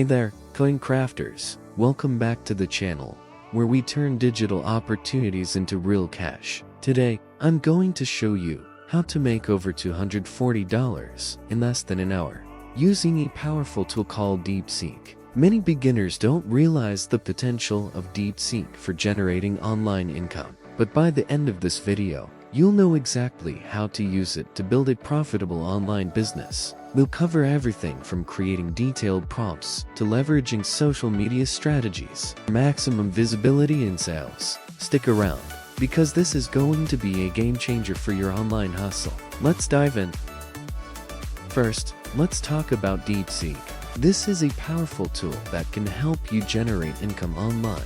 Hey there, coin crafters. Welcome back to the channel, where we turn digital opportunities into real cash. Today, I'm going to show you how to make over $240 in less than an hour, using a powerful tool called DeepSeek. Many beginners don't realize the potential of DeepSeek for generating online income, but by the end of this video, you'll know exactly how to use it to build a profitable online business. We'll cover everything from creating detailed prompts to leveraging social media strategies for maximum visibility in sales. Stick around, because this is going to be a game changer for your online hustle. Let's dive in. First, let's talk about DeepSeek. This is a powerful tool that can help you generate income online.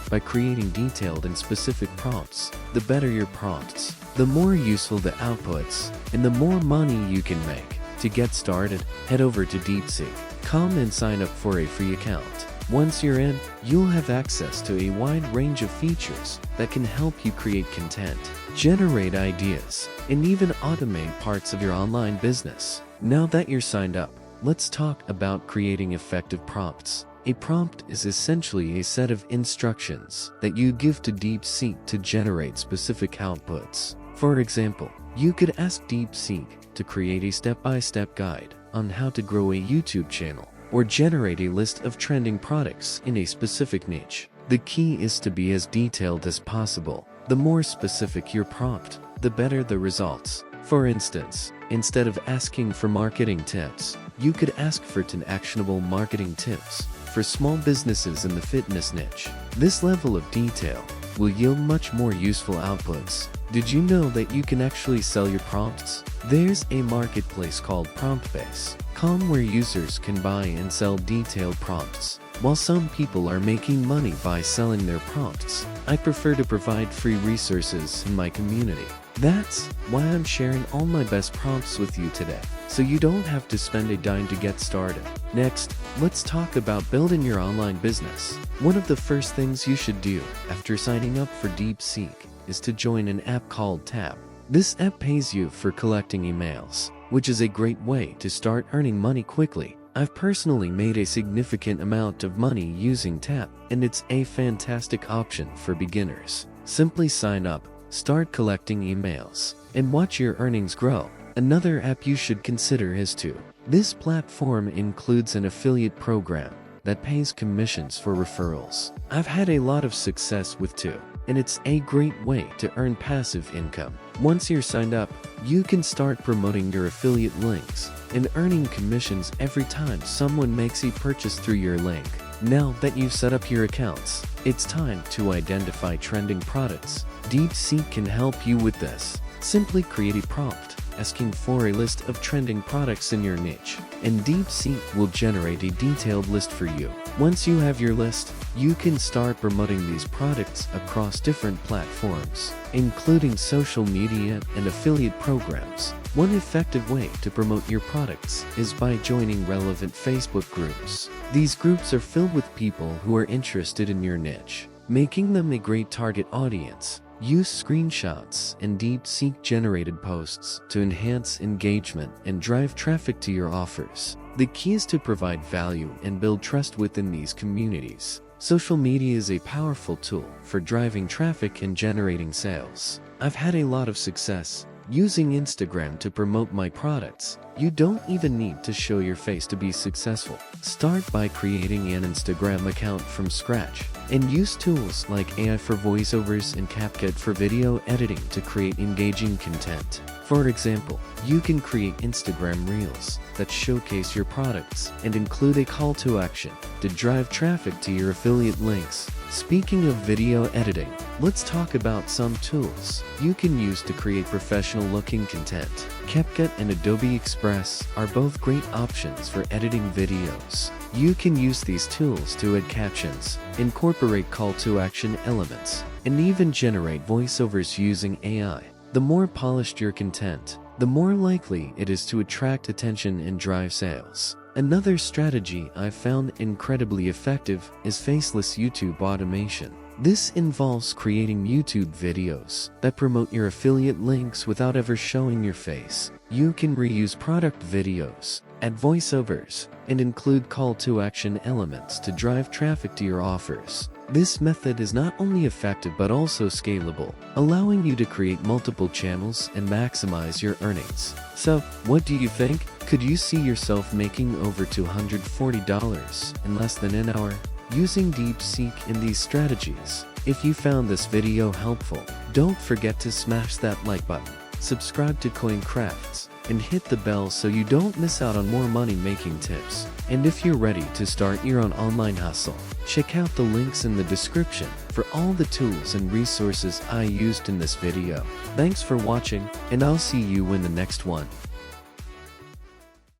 By creating detailed and specific prompts, the better your prompts, the more useful the outputs, and the more money you can make. To get started, head over to DeepseekAi and sign up for a free account. Once you're in, you'll have access to a wide range of features that can help you create content, generate ideas, and even automate parts of your online business. Now that you're signed up, let's talk about creating effective prompts. A prompt is essentially a set of instructions that you give to DeepSeek to generate specific outputs. For example, you could ask DeepSeek to create a step-by-step guide on how to grow a YouTube channel, or generate a list of trending products in a specific niche. The key is to be as detailed as possible. The more specific your prompt, the better the results. For instance, instead of asking for marketing tips, you could ask for 10 actionable marketing tips for small businesses in the fitness niche. This level of detail will yield much more useful outputs. Did you know that you can actually sell your prompts? There's a marketplace called PromptBase.com where users can buy and sell detailed prompts. While some people are making money by selling their prompts, I prefer to provide free resources in my community. That's why I'm sharing all my best prompts with you today, so you don't have to spend a dime to get started. Next, let's talk about building your online business. One of the first things you should do after signing up for DeepSeek is to join an app called Temu. This app pays you for collecting emails, which is a great way to start earning money quickly. I've personally made a significant amount of money using Temu, and it's a fantastic option for beginners. Simply sign up, start collecting emails, and watch your earnings grow. Another app you should consider is Temu. This platform includes an affiliate program that pays commissions for referrals. I've had a lot of success with Temu, and it's a great way to earn passive income. Once you're signed up, you can start promoting your affiliate links and earning commissions every time someone makes a purchase through your link. Now that you've set up your accounts, it's time to identify trending products. DeepSeek can help you with this. Simply create a prompt asking for a list of trending products in your niche, and DeepSeek will generate a detailed list for you. Once you have your list, you can start promoting these products across different platforms, including social media and affiliate programs. One effective way to promote your products is by joining relevant Facebook groups. These groups are filled with people who are interested in your niche, making them a great target audience. Use screenshots and DeepSeek-generated posts to enhance engagement and drive traffic to your offers. The key is to provide value and build trust within these communities. Social media is a powerful tool for driving traffic and generating sales. I've had a lot of success using Instagram to promote my products. You don't even need to show your face to be successful. Start by creating an Instagram account from scratch, and use tools like AI for voiceovers and CapCut for video editing to create engaging content. For example, you can create Instagram Reels that showcase your products and include a call to action to drive traffic to your affiliate links. Speaking of video editing, let's talk about some tools you can use to create professional-looking content. CapCut and Adobe Express are both great options for editing videos. You can use these tools to add captions, incorporate call-to-action elements, and even generate voiceovers using AI. The more polished your content, the more likely it is to attract attention and drive sales. Another strategy I've found incredibly effective is faceless YouTube automation. This involves creating YouTube videos that promote your affiliate links without ever showing your face. You can reuse product videos add voiceovers, and include call-to-action elements to drive traffic to your offers. This method is not only effective but also scalable, allowing you to create multiple channels and maximize your earnings. So, what do you think? Could you see yourself making over $240 in less than an hour using DeepSeek in these strategies? If you found this video helpful, don't forget to smash that like button, subscribe to Coincrafts, and hit the bell so you don't miss out on more money-making tips. And if you're ready to start your own online hustle, check out the links in the description for all the tools and resources I used in this video. Thanks for watching, and I'll see you in the next one.